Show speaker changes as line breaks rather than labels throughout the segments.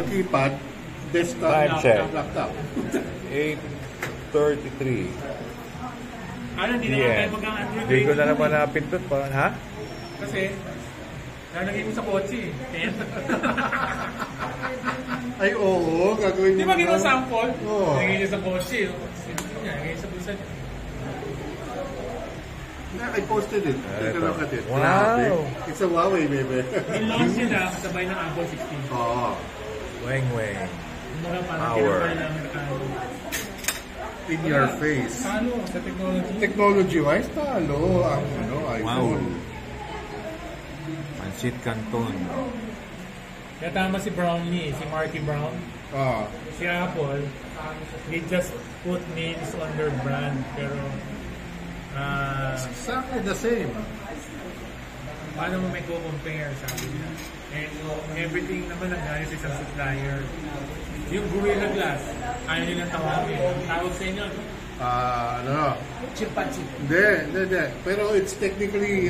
keypad, desktop,
Time check.
laptop.
8:33.
Ano, hindi naman tayo mag-Android.
Hindi ko na naman napindot pa. Ha?
Kasi, lalagay mo sa kotse. Kaya.
Ay, oo, gagawin mo.
Di ba ginawa sample?
Oo.
Lagay niya sa kotse. Lagay sa bulsa niya.
I posted it. Take a look at it.
Wow.
Grabe. It's a Huawei, baby.
In-launch nila kasabay ng Apple 16.
Oo.
Weng weng.
Mga parang
Power.
kinakaya ng Amerikano.
In your face.
Talo sa technology.
Technology-wise, talo ang iPhone.
Pansit Canton.
Kaya tama si Brownlee, si Marky Brown.
Ah.
Si Apple, they just put names on their brand. Pero,
Exactly the same.
paano mo may compare sabi niya? And everything naman nanggaling sa isang supplier. Yung Gorilla Glass, ayaw nilang tawagin. Ang tawag sa inyo,
Ano?
chip pa chip.
Hindi. Pero it's technically,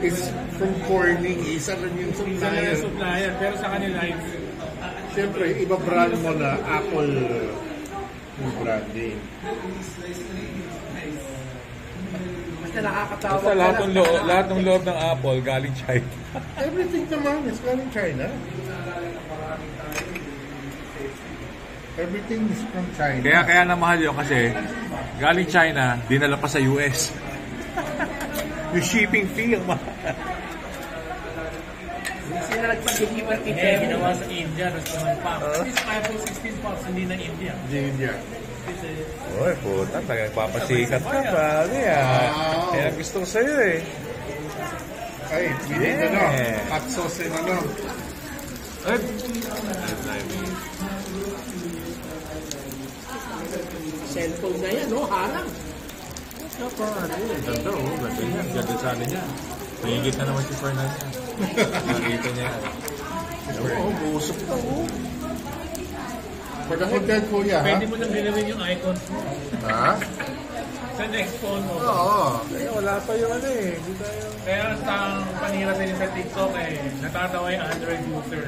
it's from Corning. Isa lang yung supplier.
Supplier. Pero sa kanila,
Siyempre, iba brand mo na Apple yung branding.
basta nakakatawa.
Basta lahat ng loob ng Apple galing China.
Everything naman is galing China. Everything is from China.
Kaya na mahal yun kasi galing China, dinala pa sa US. Yung shipping fee ang mahal.
Sila nagpag-deliver kaya ginawa sa India, tapos naman pa. This iPhone 16 Plus, hindi na India.
India.
Uy, puta, talagang papasikat ka pa.
Wow.
Yan ang gusto ko sa'yo eh.
Ay, bilhin hot sauce yung
Cellphone na yan, no? Harang.
Ganda oh, ganda niya. Ganda sana niya. Mahigit na naman si Fernanda. Makikita niya yan.
busok na For the content po niya,
Pwede mo nang gawin yung icons mo.
Ha?
Sa next phone mo.
Oo.
Kaya wala pa yung Hindi tayo.
Kaya sa panira sa sa TikTok natatawa yung Android user.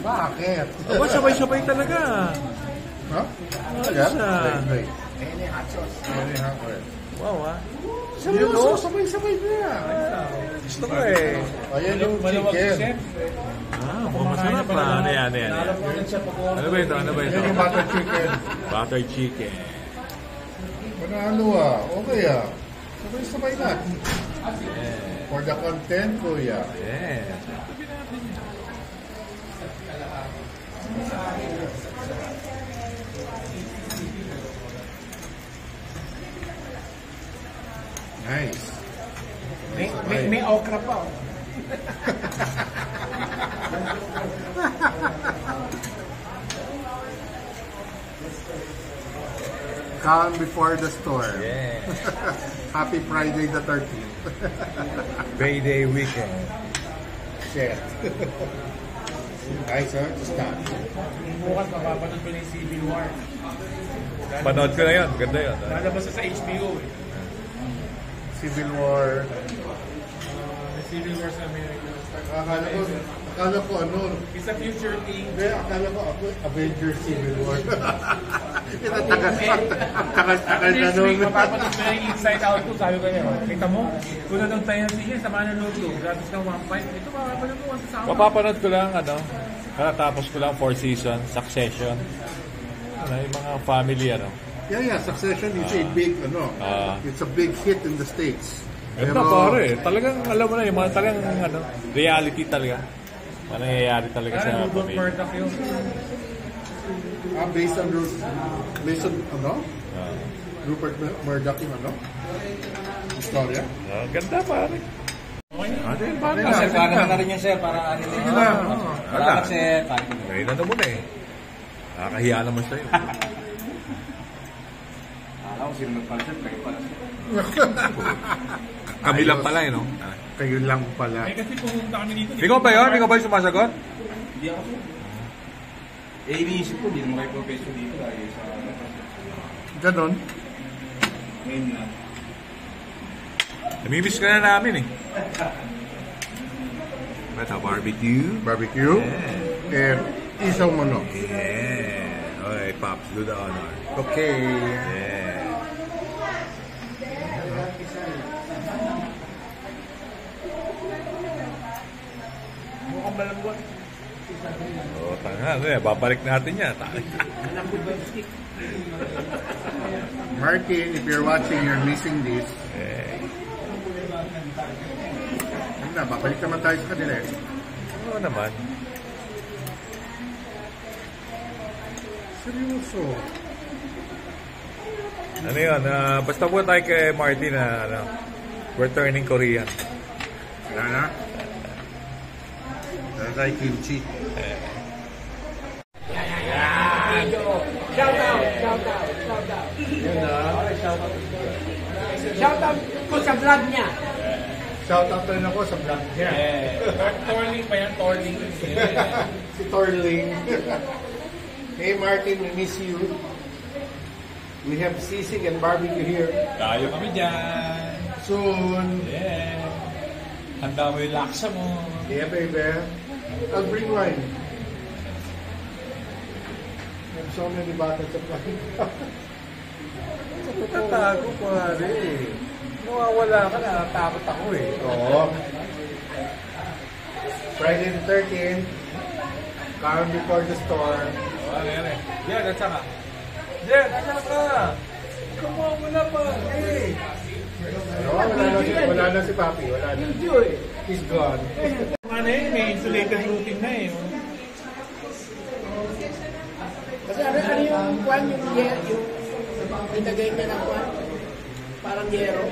Bakit?
Aba, sabay-sabay talaga.
Ha?
Ayos ah.
Wait.
Ayan yung hot sauce.
Wow ah.
Seryoso, sabay-sabay na.
Gusto ko eh.
Ayan yung
Malawag yung
chicken.
chef.
Mukhang masarap ah. Ano yan? Ano ba ito?
Ayan yung butter chicken.
Butter chicken.
Manalo okay Sabay-sabay na. For the content, kuya.
Yeah.
Nice.
May okra pa.
Calm before the storm.
Yeah.
Happy Friday the 13th.
Payday weekend.
Shit. Nice, Just that.
Bukas mapapanood ko yung Civil War.
Panood ko na yun. Ganda yun.
Lalabas sa HBO
Civil War.
Civil War sa Amerika.
Akala ko
It's a future thing.
Hindi, akala ko Avengers Civil War. Tagal na
Next week,
nun.
mapapanood mo yung Inside Out ko. Sabi ko niya, kita mo? Tulad ng tayo sige, sama na load ko. Gratis ng 1.5. Ito, mapapanood mo 1 sa
Mapapanood ko lang, katatapos ko lang 4 season, Succession. Yung mga family,
Yeah, Succession is a big, it's a big hit in the States.
Ganda pare, talagang alam mo na, yung mga talagang, reality talaga. Nangyayari talaga sa
Rupert
pamilya.
Murdoch yun.
Based on Rupert Murdoch yung Istorya?
Ganda pare.
Okay.
Kasi para na rin yan, sir, para ano
Sige lang.
Salamat, sir.
Ngayon na mo na eh. Nakakahiya naman sa'yo.
Alam ko, sino nagpalsip, kayo pala.
Kami lang pala no?
Kayo lang pala.
Kasi pumunta kami dito.
Ikaw ba yun? Ikaw ba yung sumasagot?
Hindi ako, sir. Iniisip ko, hindi naman kayo profession dito lagi sa...
Ganon.
Ngayon na.
Namimiss ka na namin eh. Ito, barbecue.
Barbecue.
Yeah.
Isaw manok.
Yeah. Okay, Pops, do the honor.
Okay.
Yeah.
Mukhang malambot.
Oh, tanga, babalik natin yan.
Martin, if you're watching, you're missing this.
Eh,
Ano na, babalik naman tayo sa kanila eh.
ano naman?
Seryoso.
Ano yun? Basta po tayo kay Marty na we're turning Korean.
Wala na. Wala tayo kimchi.
Shout out.
Yun na.
Shout out ko sa vlog niya.
Shout out rin ako sa vlog niya.
Torling pa yan, Torling.
Si Torling. Hey Martin, we miss you. We have sisig and barbecue here.
Tayo kami dyan.
Soon.
Yeah. Handa mo yung laksa mo.
Yeah, baby. I'll bring wine. I have so many bottles of wine.
Tatago ko rin. Nawawala ka na, natakot ako eh.
Oo. Friday the 13th. Calm before the storm.
Yan, at saka. Yan, at saka. Kumawala pa. Eh.
Wala na si Papi. Wala na. He's gone.
Ano yun, may insulated roofing na eh.
Kasi ano yung kwan, yung nilagay niya ng kwan. Parang yero.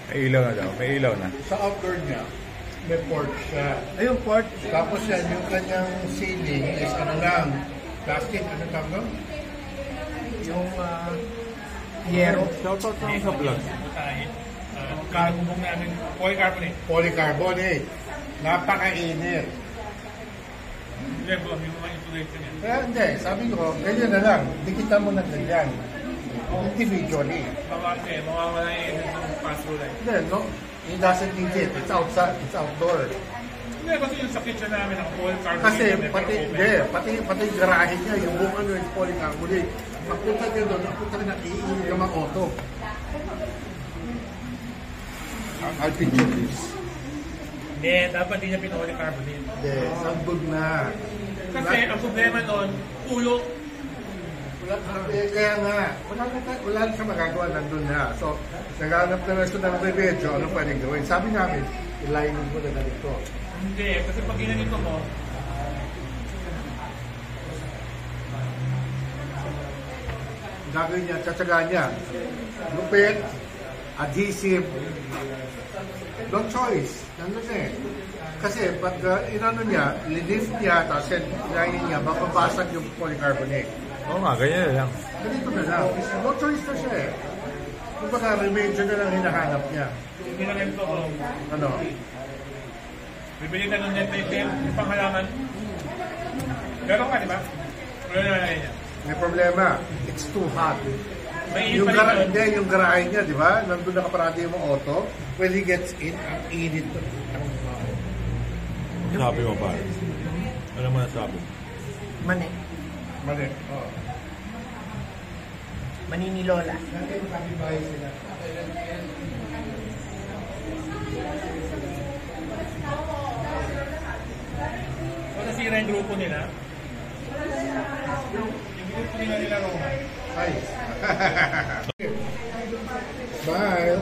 May ilaw na daw, may ilaw na.
Sa outdoor niya, may porch siya. Ayun, porch. Tapos yan, yung kanyang ceiling is ano lang, plastic, ano tawag doon? Yung yero.
Shoutout lang sa vlog.
Carbon namin, polycarbonate.
Polycarbonate. Napakainit.
Hindi bro, may mga insulation yan.
Kaya hindi, sabi ko, ganyan na lang. Dikitan mo na ganyan. Individually.
Mawawala yung pass-through line.
Hindi, no? It doesn't need it. It's outside. It's outdoor.
Hindi, kasi yung sa kitchen namin, ang polycarbonate.
Kasi
namin,
pati,
pero
hindi, pati yung garahe niya, yung buong ano yung polycarbonate. Pagpunta niya doon, pagpunta niya iinig yung mga auto. I'll picture this.
Hindi, dapat di niya pinolycarbonate.
Hindi, sandog na.
Kasi ang problema nun, ulo.
Kaya nga, wala na siya magagawa, nandun na. So, naghanap na lang siya ng remedyo, ano pwedeng gawin. Sabi namin, ilinin mo na ganito.
Hindi, kasi pag ginanito mo,
gagawin niya, tsatsagaan niya. Lupit, adhesive, no choice. Nandun eh. Kasi pag inano niya, lift niya, tapos ilayin niya, mapabasag yung polycarbonate.
Oo nga, ganyan na lang.
Ganito na lang. No choice na siya eh. Kung baka remedyo na lang hinahanap niya.
hindi na ganito ko.
Ano?
Bibili ka ng net yung panghalaman. Pero ka, di ba? Wala na lang niya.
May problema. It's too hot.
May
Yung,
ipa rin
hindi, yung garahe niya, di ba? Nandun nakaparati yung mga auto. When he gets in, ang init.
Sabi mo ba? Ano mo nasabi?
Mani.
Mali. Oh.
Mani ni Lola.
Kung nasira yung grupo nila, yung grupo nila Roma.
Hi. Bye.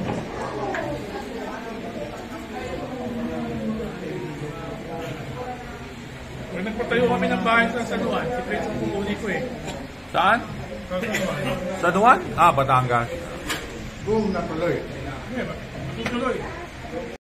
Kung nagpatayo kami ng bahay sa San Juan, si Prince ang pupuni ko eh.
Saan?
Sa San Juan.
Sa Duan? Ah, Batangas.
Boom, natuloy.
Hindi ba? Matutuloy.